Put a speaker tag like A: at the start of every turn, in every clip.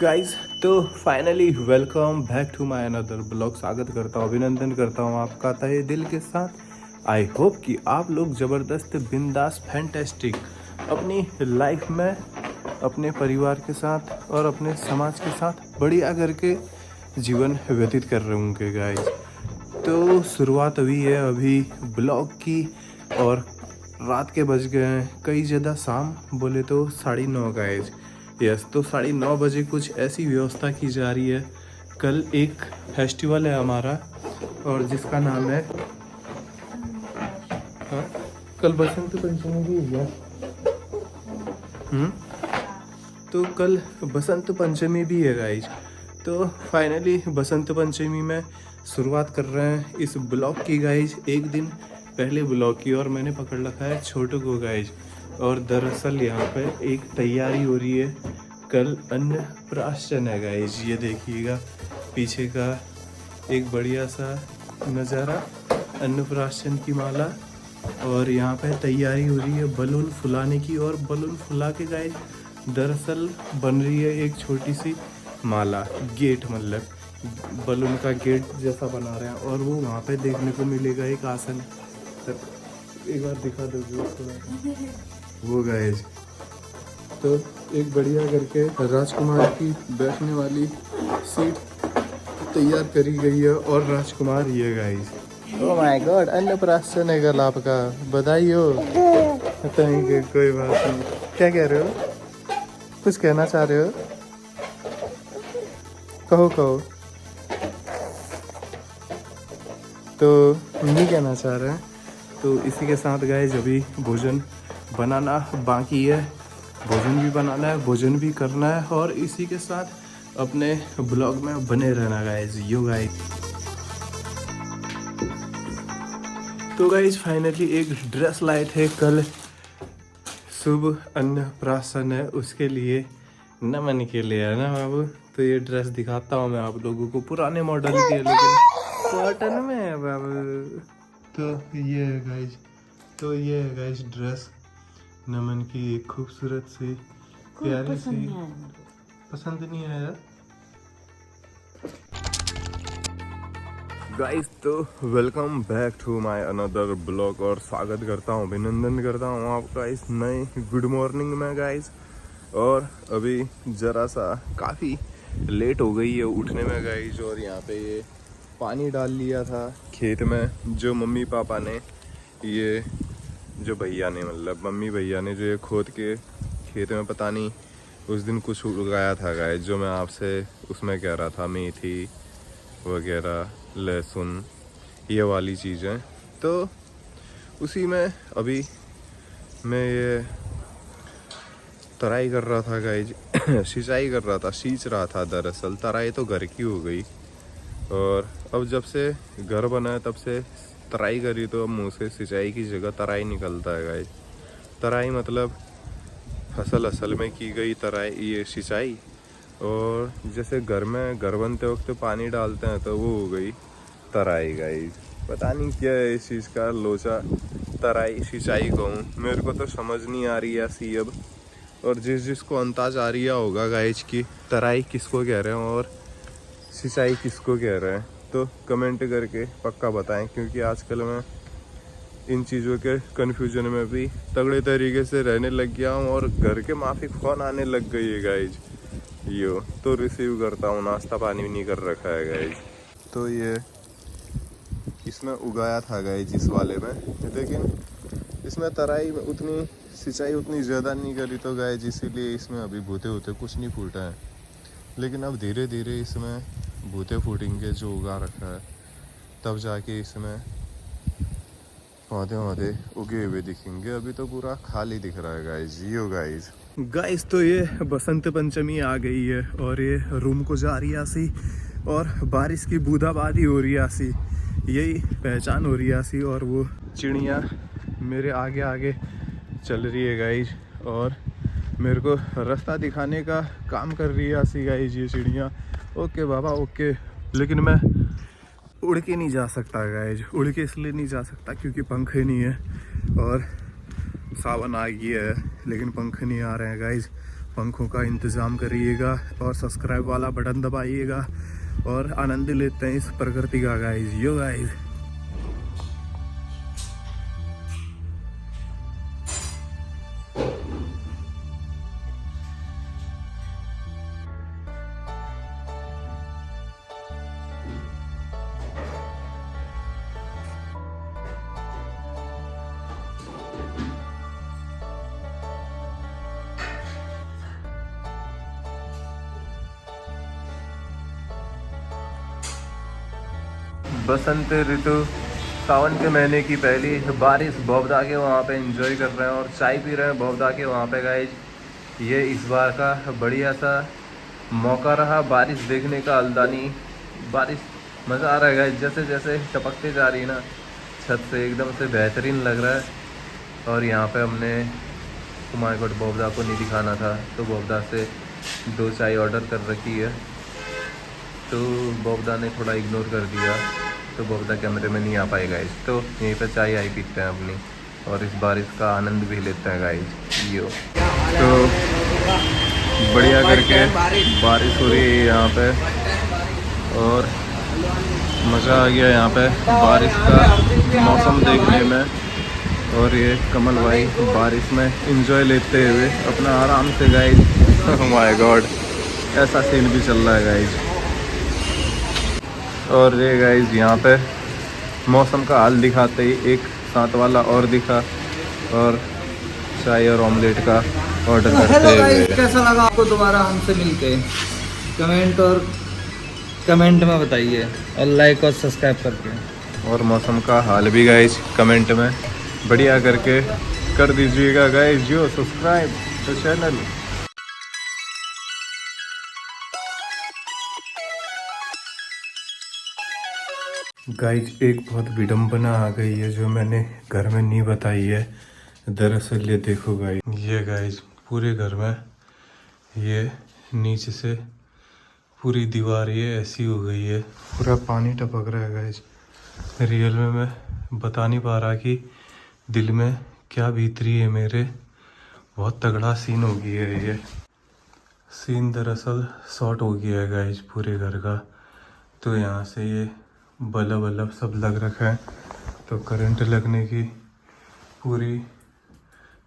A: Guys, तो finally welcome back to my another blog. स्वागत करता हूँ, अभिनंदन करता हूँ आपका तहे दिल के साथ। आई होप कि आप लोग ज़बरदस्त, बिंदास, फैंटेस्टिक अपनी लाइफ में अपने परिवार के साथ और अपने समाज के साथ बढ़िया करके जीवन व्यतीत कर रहे होंगे गाइस। तो शुरुआत हुई है अभी ब्लॉग की और रात के बज गए हैं कई ज़्यादा शाम, बोले तो 9:30 गाइस। यस, तो 9:30 बजे कुछ ऐसी व्यवस्था की जा रही है। कल एक फेस्टिवल है हमारा और जिसका नाम है, हाँ, कल बसंत पंचमी भी है। तो कल बसंत पंचमी भी है गाइज। तो फाइनली बसंत पंचमी में शुरुआत कर रहे हैं इस ब्लॉग की गाइज। एक दिन पहले ब्लॉग की और मैंने पकड़ रखा है छोटू को गाइज। और दरअसल यहाँ पे एक तैयारी हो रही है, कल अन्नप्राशन है गाइज। ये देखिएगा पीछे का एक बढ़िया सा नज़ारा, अन्नप्राशन की माला। और यहाँ पे तैयारी हो रही है बलून फुलाने की, और बलून फुला के गाइज दरअसल बन रही है एक छोटी सी माला, गेट, मतलब बलून का गेट जैसा बना रहे हैं। और वो वहाँ पे देखने को मिलेगा एक आसन। एक बार दिखा दोगे उसको? वो गाइज, तो एक बढ़िया करके राजकुमार की बैठने वाली सीट तैयार करी गई है और राजकुमार ये गाइज। ओह माय गॉड, अन्नप्राशन है कल आपका, बधाई हो। थैंक यू, कोई बात नहीं। क्या कह रहे हो? कुछ कहना चाह रहे हो? कहो कहो। तो नहीं कहना चाह रहे हैं। तो इसी के साथ गाइज अभी भोजन बनाना बाकी है। भोजन भी बनाना है, भोजन भी करना है, और इसी के साथ अपने ब्लॉग में बने रहना गाइज। यो गाइज, तो गाइज फाइनली एक ड्रेस लाए थे, कल शुभ अन्नप्राशन है उसके लिए, नमन के लिए, है ना बाबू। तो ये ड्रेस दिखाता हूँ मैं आप लोगों को, पुराने मॉडल की है लेकिन कॉटन में है बाबू। तो ये है गाइज, तो ये है गाइज ड्रेस नमन की, एक खूबसूरत सी प्यारी सी। पसंद नहीं आया गाइस। तो welcome back to my another blog, और स्वागत करता हूँ, अभिनंदन करता हूँ आपका इस नए गुड मॉर्निंग में गाइस। और अभी ज़रा सा काफ़ी लेट हो गई है उठने में गाइस। और यहाँ पे ये पानी डाल लिया था खेत में, जो मम्मी पापा ने, ये जो भैया ने, मतलब मम्मी भैया ने, जो ये खोद के खेत में पता नहीं उस दिन कुछ उगाया था गाइस, जो मैं आपसे उसमें कह रहा था, मेथी वगैरह, लहसुन, ये वाली चीज़ें। तो उसी में अभी मैं ये तराई कर रहा था गाइज, सिंचाई कर रहा था, सींच रहा था। दरअसल तराई तो घर की हो गई, और अब जब से घर बना है तब से तराई करी, तो अब मुँह से सिंचाई की जगह तराई निकलता है गाइज। तराई मतलब फसल असल में की गई तराई, ये सिंचाई। और जैसे घर में घर बनते वक्त पानी डालते हैं तो वो हो गई तराई गाइज। पता नहीं क्या है इस चीज़ का लोचा, तराई सिंचाई कहूँ, मेरे को तो समझ नहीं आ रही ऐसी अब। और जिसको अंदाज आ रही होगा गाइज की तराई किसको कह रहे हैं और सिंचाई किसको कह रहे हैं, तो कमेंट करके पक्का बताएं, क्योंकि आजकल मैं इन चीज़ों के कन्फ्यूजन में भी तगड़े तरीके से रहने लग गया हूँ। और घर के माफिक फ़ोन आने लग गई है गाइज। यो तो रिसीव करता हूँ, नाश्ता पानी भी नहीं कर रखा है गाइज। तो ये इसमें उगाया था गाइज इस वाले में, लेकिन इसमें तराई में उतनी सिंचाई उतनी ज़्यादा नहीं करी, तो गाइज इसीलिए इसमें अभी भूते होते कुछ नहीं फूटा है। लेकिन अब धीरे धीरे इसमें भूते फूटेंगे, जो उगा रखा है, तब जाके इसमें पौधे वौधे उगे हुए दिखेंगे। अभी तो पूरा खाली दिख रहा है गाइज। यो गाइज, तो ये बसंत पंचमी आ गई है और ये रूम को जा रही आसी, और बारिश की बूंदाबांदी हो रही आसी, यही पहचान हो रही आसी। और वो चिड़िया मेरे आगे आगे चल रही है गाइज, और मेरे को रास्ता दिखाने का काम कर रही है आसी गाइज ये चिड़िया। ओके बाबा ओके। लेकिन मैं उड़ के नहीं जा सकता गाइज, उड़ के इसलिए नहीं जा सकता क्योंकि पंख नहीं है, और सावन आ गई है लेकिन पंख नहीं आ रहे हैं गाइज। पंखों का इंतज़ाम करिएगा और सब्सक्राइब वाला बटन दबाइएगा और आनंद लेते हैं इस प्रकृति का गाइस। यो गाइस, बसंत ऋतु, सावन के महीने की पहली बारिश बौबदा के वहाँ पे एंजॉय कर रहे हैं और चाय पी रहे हैं बौबदा के वहाँ पे गाइस। ये इस बार का बढ़िया सा मौका रहा बारिश देखने का। हल्दानी बारिश, मज़ा आ रहा है गाइस। जैसे जैसे टपकते जा रही है ना छत से, एकदम से बेहतरीन लग रहा है। और यहाँ पे हमने माय गॉड बौबदा को नहीं दिखाना था तो बौबदा से 2 चाय ऑर्डर कर रखी है, तो बौबदा ने थोड़ा इग्नोर कर दिया, तो बौबदा कैमरे में नहीं आ पाएगा इस, तो यहीं पे चाय आई पीते हैं अपनी और इस बारिश का आनंद भी लेते हैं गाइस। यो तो बढ़िया करके बारिश हो रही है यहाँ पे और मज़ा आ गया यहाँ पे बारिश का मौसम देखने में। और ये कमल भाई बारिश में एंजॉय लेते हुए अपना आराम से गाइस। माय गॉड, ऐसा सीन भी चल रहा है गाइस। और ये गाइस यहाँ पे मौसम का हाल दिखाते ही एक साथ वाला और दिखा और चाय और ऑमलेट का ऑर्डर करते हुए।
B: कैसा लगा आपको दोबारा हमसे मिलके? कमेंट में बताइए और लाइक और सब्सक्राइब करके।
A: और मौसम का हाल भी गाइस कमेंट में बढ़िया करके कर दीजिएगा गाइस, जो सब्सक्राइब तो चैनल। गाइज एक बहुत विडम्बना आ गई है जो मैंने घर में नहीं बताई है। दरअसल ये देखो गाइज, ये गाइज पूरे घर में ये नीचे से पूरी दीवार ये ऐसी हो गई है, पूरा पानी टपक रहा है गाइज। रियल में मैं बता नहीं पा रहा कि दिल में क्या बीत रही है मेरे। बहुत तगड़ा सीन हो गया है ये सीन। दरअसल शॉर्ट हो गया है गाइज पूरे घर का, तो यहाँ से ये बल्ब वल्ब सब लग रखा है, तो करंट लगने की पूरी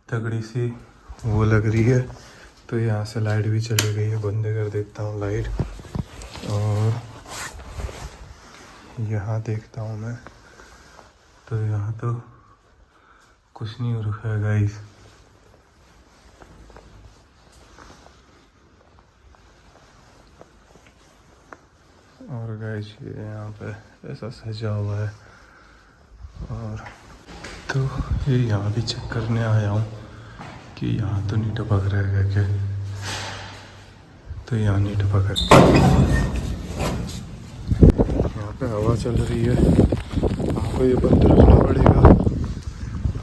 A: तगड़ी सी वो लग रही है। तो यहाँ से लाइट भी चली गई है, बंद कर देता हूँ लाइट। और यहाँ देखता हूँ मैं, तो यहाँ तो कुछ नहीं हो रखा है गाइस। और गाइस ये यहाँ पे ऐसा सजा हुआ है। और तो ये यहाँ भी चेक करने आया हूँ कि यहाँ तो नहीं टपक रहा है क्या, तो यहाँ नहीं टपक है। यहाँ पे हवा चल रही है, आपको ये बंद रखना पड़ेगा।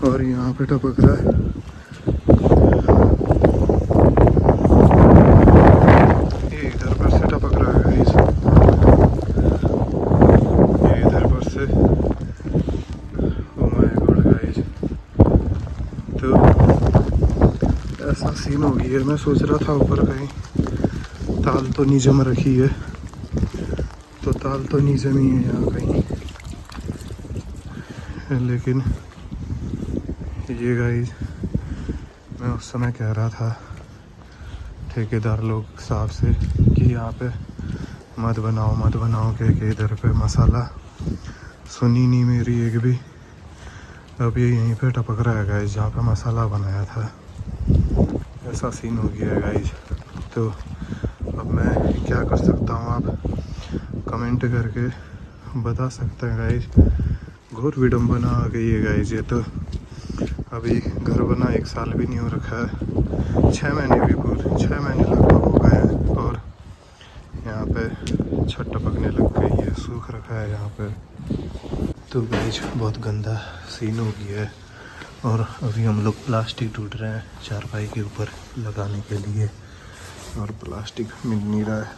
A: और यहाँ पे टपक रहा है, ये इधर पर से टपक रहा है गाइस, ये इधर पर से। ओ माय गॉड गाइस, तो ऐसा सीन हो गया है। मैं सोच रहा था ऊपर कहीं ताल तो नहीं जम रखी है, तो ताल तो नहीं जमी है यहाँ कहीं, लेकिन ये गाइस मैं उस समय कह रहा था ठेकेदार लोग साहब से कि यहाँ पे मत बनाओ के इधर पे मसाला। सुनी नहीं मेरी एक भी। अब ये यहीं पे टपक रहा है गाइस जहाँ पे मसाला बनाया था। ऐसा सीन हो गया है गाइस। तो अब मैं क्या कर सकता हूँ, आप कमेंट करके बता सकते हैं गाइस। घोर विडम्बना आ गई है गाइस। ये तो अभी घर बना 1 साल भी नहीं हो रखा है, 6 महीने भी पूरे 6 महीने लगभग हो गए हैं। और यहाँ पे छत टपकने लग गई है, सूख रखा है यहाँ पे। तो गाइस बहुत गंदा सीन हो गया है। और अभी हम लोग प्लास्टिक ढूंढ रहे हैं चारपाई के ऊपर लगाने के लिए, और प्लास्टिक मिल नहीं रहा है।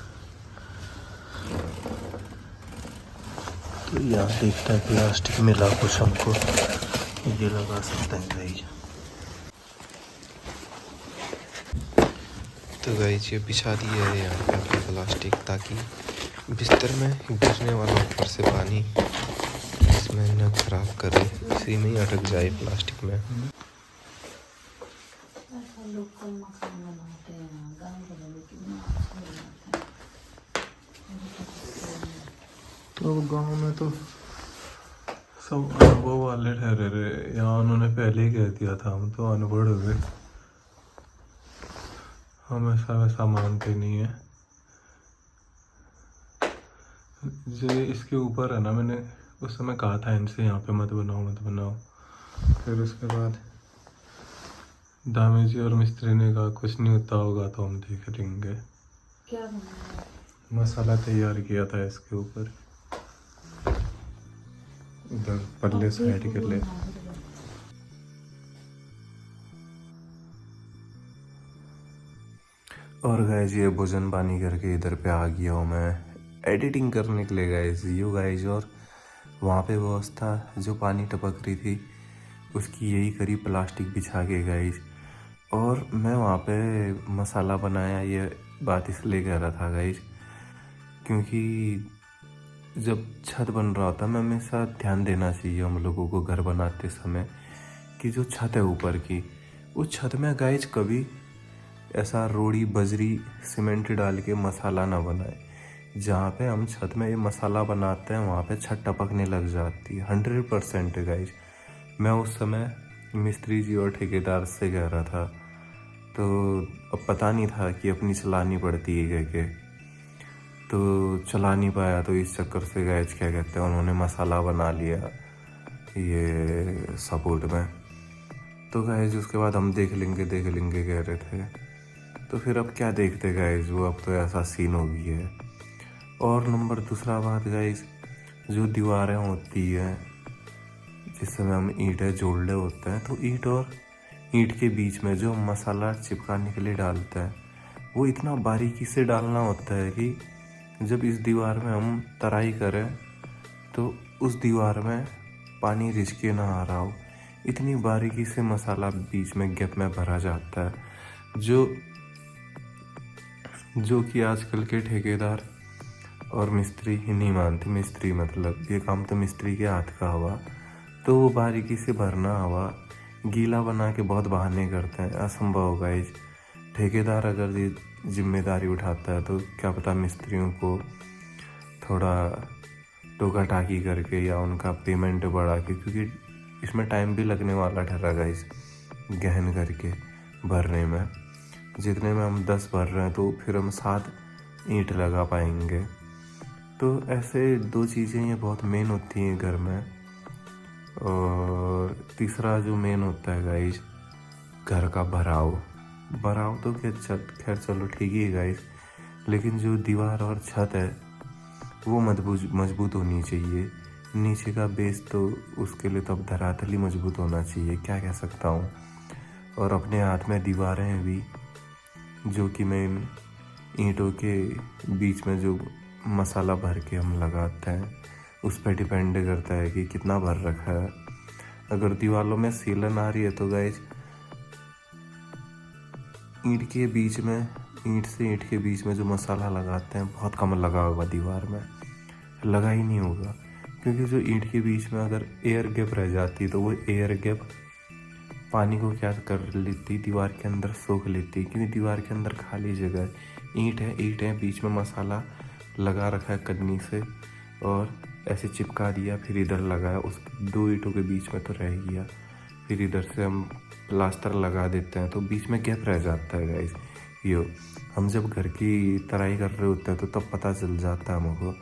A: तो यहाँ देखता है प्लास्टिक मिला कुछ हमको, ये लगा सकते हैं गाइस। तो गाइस ये बिछा दिया है यहाँ पे अपना प्लास्टिक, ताकि बिस्तर में गिरने वाला ऊपर से पानी इसमें न खराब करे, इसी में ही अटक जाए प्लास्टिक में।
C: तो गांव में तो सब अनुभव वाले ठहरे रहे, यहाँ उन्होंने पहले ही कह दिया था, हम तो अनपढ़ हो गए, हम ऐसा वैसा मानते नहीं है। जो इसके ऊपर है ना, मैंने उस समय कहा था इनसे यहाँ पे मत बनाओ मत बनाओ, फिर उसके बाद दामी जी और मिस्त्री ने कहा कुछ नहीं होता होगा तो हम देख लेंगे।
D: क्या बनाया?
C: मसाला तैयार किया था इसके ऊपर, इधर पल्ले साइड के लिए। और गाइस ये भोजन पानी करके इधर पे आ गया हूँ मैं एडिटिंग करने के लिए गाइस, यू गाइस। और वहाँ पे व्यवस्था जो पानी टपक रही थी उसकी यही करी, प्लास्टिक बिछा के गाइस। और मैं वहाँ पे मसाला बनाया, ये बात इसलिए कह रहा था गाइस क्योंकि जब छत बन रहा होता है, मैं हमेशा ध्यान देना चाहिए हम लोगों को घर बनाते समय कि जो छत है ऊपर की, उस छत में गाइस कभी ऐसा रोड़ी बजरी सीमेंट डाल के मसाला ना बनाए। जहाँ पे हम छत में ये मसाला बनाते हैं वहाँ पे छत टपकने लग जाती है 100% गाइस। मैं उस समय मिस्त्री जी और ठेकेदार से कह रहा था, तो अब पता नहीं था कि अपनी चलानी पड़ती है कह के, तो चला नहीं पाया। तो इस चक्कर से गाइस क्या कहते हैं, उन्होंने मसाला बना लिया ये सपोर्ट में। तो गाइस उसके बाद हम देख लेंगे कह रहे थे, तो फिर अब क्या देखते गाइस, वो अब तो ऐसा सीन हो गया है। और नंबर दूसरा बात गाइस, जो दीवारें होती है जिस समय हम ईंटें जोड़ रहे होते हैं, तो ईंट और ईंट के बीच में जो मसाला चिपकाने के लिए डालते हैं, वो इतना बारीकी से डालना होता है कि जब इस दीवार में हम तराई करें तो उस दीवार में पानी रिस के ना आ रहा हो, इतनी बारीकी से मसाला बीच में गैप में भरा जाता है, जो कि आजकल के ठेकेदार और मिस्त्री ही नहीं मानते। मिस्त्री मतलब ये काम तो मिस्त्री के हाथ का हुआ, तो वो बारीकी से भरना हवा गीला बना के बहुत बहाने करते हैं, असंभव होगा। इस ठेकेदार अगर ये जिम्मेदारी उठाता है तो क्या पता मिस्त्रियों को थोड़ा टोका टाकी करके या उनका पेमेंट बढ़ा के, क्योंकि इसमें टाइम भी लगने वाला ठहरा गाइस गहन करके भरने में। जितने में हम 10 भर रहे हैं तो फिर हम 7 ईंट लगा पाएंगे। तो ऐसे 2 चीज़ें ये बहुत मेन होती हैं घर में। और तीसरा जो मेन होता है गाइस, घर का भराव तो खैर चलो ठीक ही है गाइस, लेकिन जो दीवार और छत है वो मजबूत होनी चाहिए। नीचे का बेस तो उसके लिए तो अब धरातल ही मजबूत होना चाहिए, क्या कह सकता हूँ। और अपने हाथ में दीवारें हैं भी, जो कि मैं इन ईंटों के बीच में जो मसाला भर के हम लगाते हैं उस पर डिपेंड करता है कि कितना भर रखा है। अगर दीवारों में सीलन आ रही है तो गाइस ईंट से ईंट के बीच में जो मसाला लगाते हैं बहुत कम लगा होगा, दीवार में लगा ही नहीं होगा। क्योंकि जो ईंट के बीच में अगर एयर गैप रह जाती तो वो एयर गैप पानी को क्या कर लेती, दीवार के अंदर सोख लेती, क्योंकि दीवार के अंदर खाली जगह है, ईंट है बीच में मसाला लगा रखा है कन्नी से और ऐसे चिपका दिया, फिर इधर लगाया, उस 2 ईंटों के बीच में तो रह गया, फिर इधर से हम प्लास्टर लगा देते हैं तो बीच में गैप रह जाता है गाइस। यो हम जब घर की तराई कर रहे होते हैं तो तब पता चल जाता है हमको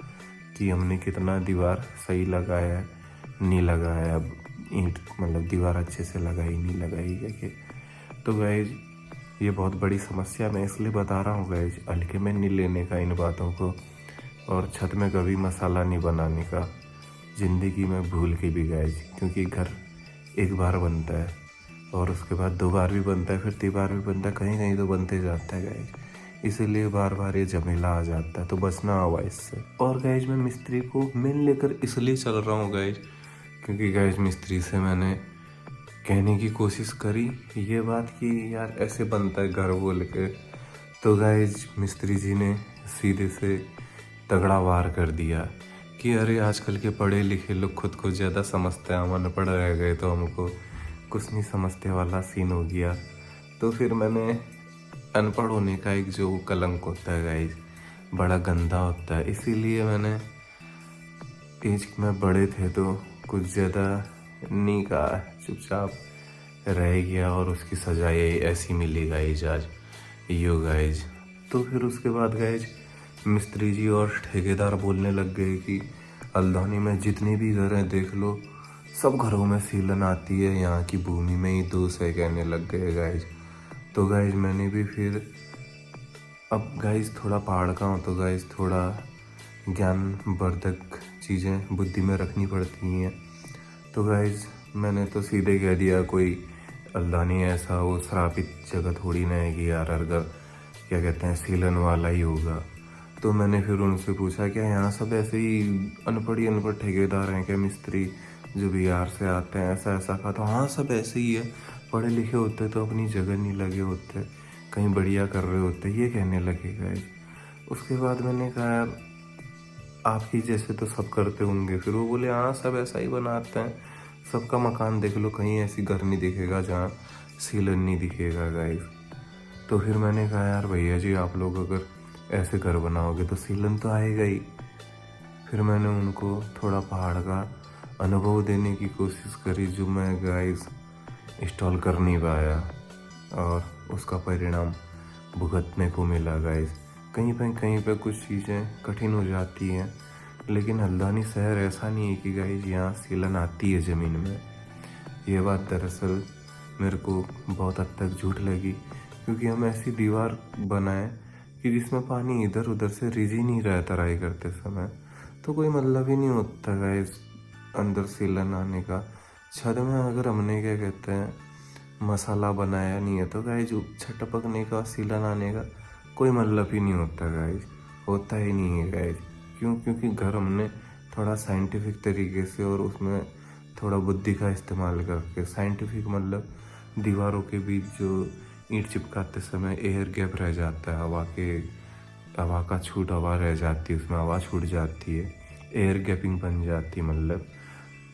C: कि हमने कितना दीवार सही लगाया है नहीं लगाया, अब ईंट मतलब दीवार अच्छे से लगाई नहीं लगाई करके। तो गाइस ये बहुत बड़ी समस्या मैं इसलिए बता रहा हूँ गाइस, हल्के में नहीं लेने का इन बातों को, और छत में कभी मसाला नहीं बनाने का ज़िंदगी में भूल के भी गाइस, क्योंकि घर एक बार बनता है और उसके बाद 2 बार भी बनता है, फिर 3 बार भी बनता है, कहीं कहीं तो बनते जाता है गाइस, इसीलिए बार बार ये झमेला आ जाता है, तो बचना हुआ इससे। और गाइस मैं मिस्त्री को मेन लेकर इसलिए चल रहा हूँ गाइस, क्योंकि गाइस मिस्त्री से मैंने कहने की कोशिश करी ये बात कि यार ऐसे बनता है घर बोल के, तो गाइज मिस्त्री जी ने सीधे से तगड़ा वार कर दिया कि अरे आजकल के पढ़े लिखे लोग खुद को ज़्यादा समझते हैं, हम अनपढ़ रह गए तो हमको कुछ नहीं समझते वाला सीन हो गया। तो फिर मैंने अनपढ़ होने का एक जो कलंक होता है गाइज, बड़ा गंदा होता है, इसीलिए मैंने एज में बड़े थे तो कुछ ज़्यादा नहीं कहा, चुपचाप रह गया और उसकी सजा ऐसी मिली गाइज आज यो गाइज। तो फिर उसके बाद गाइज मिस्त्री जी और ठेकेदार बोलने लग गए कि हल्द्वानी में जितने भी घर हैं देख लो, सब घरों में सीलन आती है, यहाँ की भूमि में ही दोष है कहने लग गए गाइज। तो गाइज मैंने भी फिर, अब गाइज थोड़ा पहाड़ का हूँ तो गाइज थोड़ा ज्ञानवर्धक चीज़ें बुद्धि में रखनी पड़ती हैं। तो गाइज मैंने तो सीधे कह दिया कोई हल्द्वानी ऐसा वो श्रापित जगह थोड़ी ना है कि यार हर घर क्या कहते हैं सीलन वाला ही होगा। तो मैंने फिर उनसे पूछा क्या यहाँ सब ऐसे ही अनपढ़ ठेकेदार हैं क्या, मिस्त्री जो बिहार से आते हैं ऐसा ऐसा का? तो हाँ सब ऐसे ही है, पढ़े लिखे होते तो अपनी जगह नहीं लगे होते, कहीं बढ़िया कर रहे होते, ये कहने लगे गाइज। उसके बाद मैंने कहा यार आपकी जैसे तो सब करते होंगे। फिर वो बोले हाँ सब ऐसा ही बनाते हैं, सबका मकान देख लो, कहीं ऐसी घर नहीं दिखेगा जहाँ सीलन नहीं दिखेगा गाइज। तो फिर मैंने कहा यार भैया जी आप लोग अगर ऐसे घर बनाओगे तो सीलन तो आएगा ही। फिर मैंने उनको थोड़ा पहाड़ का अनुभव देने की कोशिश करी जो मैं गाइज इंस्टॉल कर नहीं पाया, और उसका परिणाम भुगतने को मिला गाइज। कहीं पे कुछ चीज़ें कठिन हो जाती हैं, लेकिन हल्द्वानी शहर ऐसा नहीं है कि गाइज यहाँ सीलन आती है ज़मीन में। ये बात दरअसल मेरे को बहुत हद तक झूठ लगी, क्योंकि हम ऐसी दीवार बनाएं कि जिसमें पानी इधर उधर से रिज ही नहीं रहा तराई करते समय, तो कोई मतलब ही नहीं होता गाइज अंदर सीलन आने का। छत में अगर हमने क्या कहते हैं मसाला बनाया नहीं है तो गाइज छत टपकने का सीलन आने का कोई मतलब ही नहीं होता गाइज, होता ही नहीं है गाइज। क्योंकि घर हमने थोड़ा साइंटिफिक तरीके से और उसमें थोड़ा बुद्धि का इस्तेमाल करके, साइंटिफिक मतलब दीवारों के बीच जो ईंट चिपकाते समय एयर गैप रह जाता है, हवा का छूट हवा रह जाती है, उसमें हवा छूट जाती है, एयर गैपिंग बन जाती है मतलब।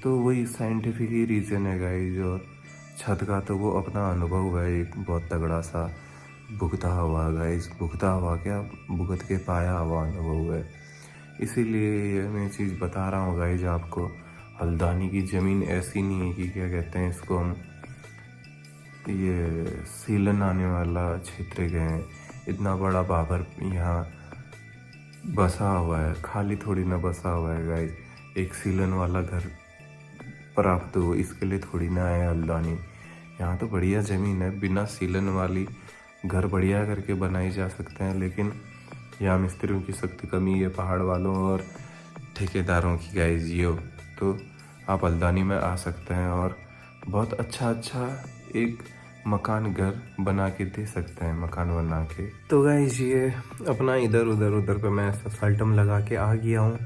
C: तो वही साइंटिफिक ही रीज़न है गाइज। और छत का तो वो अपना अनुभव है एक बहुत तगड़ा सा, भुगता हुआ गाइज, भुगता हुआ क्या भुगत के पाया हुआ अनुभव है। इसीलिए ये मैं चीज़ बता रहा हूँ गाइज आपको, हल्द्वानी की ज़मीन ऐसी नहीं है कि क्या कहते हैं इसको हम ये सीलन आने वाला क्षेत्र गए। इतना बड़ा बाबर यहाँ बसा हुआ है, खाली थोड़ी ना बसा हुआ है गाइज। एक सीलन वाला घर प्राप्त हो इसके लिए थोड़ी ना है हल्द्वानी। यहाँ तो बढ़िया ज़मीन है, बिना सीलन वाली घर बढ़िया करके बनाई जा सकते हैं, लेकिन यहाँ मिस्त्रियों की सख्त कमी है, पहाड़ वालों और ठेकेदारों की गाइज यो। तो आप हल्द्वानी में आ सकते हैं और बहुत अच्छा एक मकान घर बना के दे सकते हैं, मकान बना के। तो गाइज ये अपना उधर पे मैं सल्टम लगा के आ गया हूँ,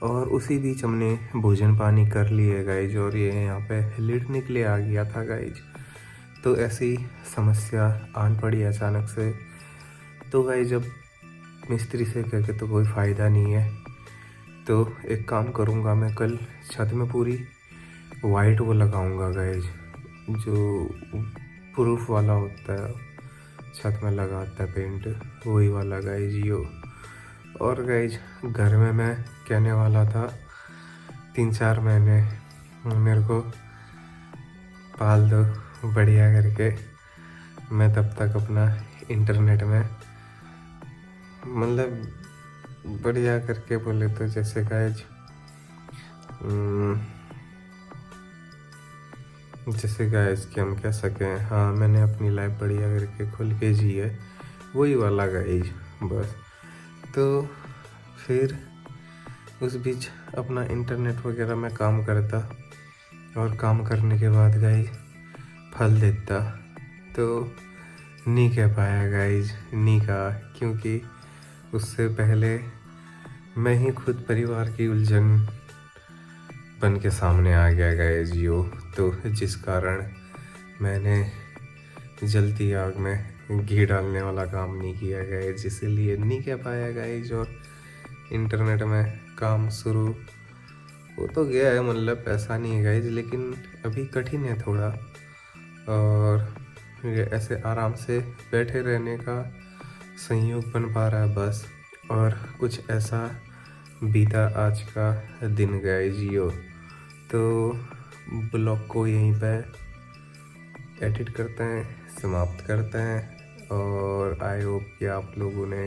C: और उसी बीच हमने भोजन पानी कर लिए गाइज, और ये यहाँ पे लेटने के लिए आ गया था गाइज। तो ऐसी समस्या आन पड़ी अचानक से। तो गाइज जब मिस्त्री से कह के तो कोई फ़ायदा नहीं है, तो एक काम करूँगा मैं, कल छत में पूरी वाइट वो लगाऊँगा गाइज, जो प्रूफ वाला होता है छत में लगाता है पेंट, वही वाला गाइज यो। और गाइज घर में मैं कहने वाला था 3-4 महीने मेरे को पाल दो बढ़िया करके, मैं तब तक अपना इंटरनेट में मतलब बढ़िया करके बोले तो जैसे गाइज कि हम कह सकें हाँ मैंने अपनी लाइफ बढ़िया करके खुल के जी है, वही वाला गाइज बस। तो फिर उस बीच अपना इंटरनेट वगैरह में काम करता, और काम करने के बाद गाइज फल देता। तो नहीं कह पाया गाइज, नहीं कहा, क्योंकि उससे पहले मैं ही खुद परिवार की उलझन बन के सामने आ गया गाइज यो। तो जिस कारण मैंने जलती आग में घी डालने वाला काम नहीं किया गाइज, इसीलिए नहीं कह पाया गाइज। और इंटरनेट में काम शुरू हो तो गया है, मतलब ऐसा नहीं है गाइज, लेकिन अभी कठिन है थोड़ा। और ये ऐसे आराम से बैठे रहने का संयोग बन पा रहा है बस। और कुछ ऐसा बीता आज का दिन गाइज यो। तो ब्लॉग को यहीं पे एडिट करते हैं, समाप्त करते हैं। और आई होप कि आप लोगों ने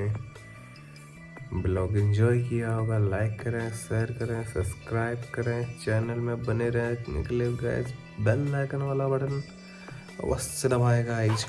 C: ब्लॉग एंजॉय किया होगा। लाइक करें, शेयर करें, सब्सक्राइब करें, चैनल में बने रहने के लिए गाइस बेल आइकन वाला बटन अवश्य दबाएगा गाइस।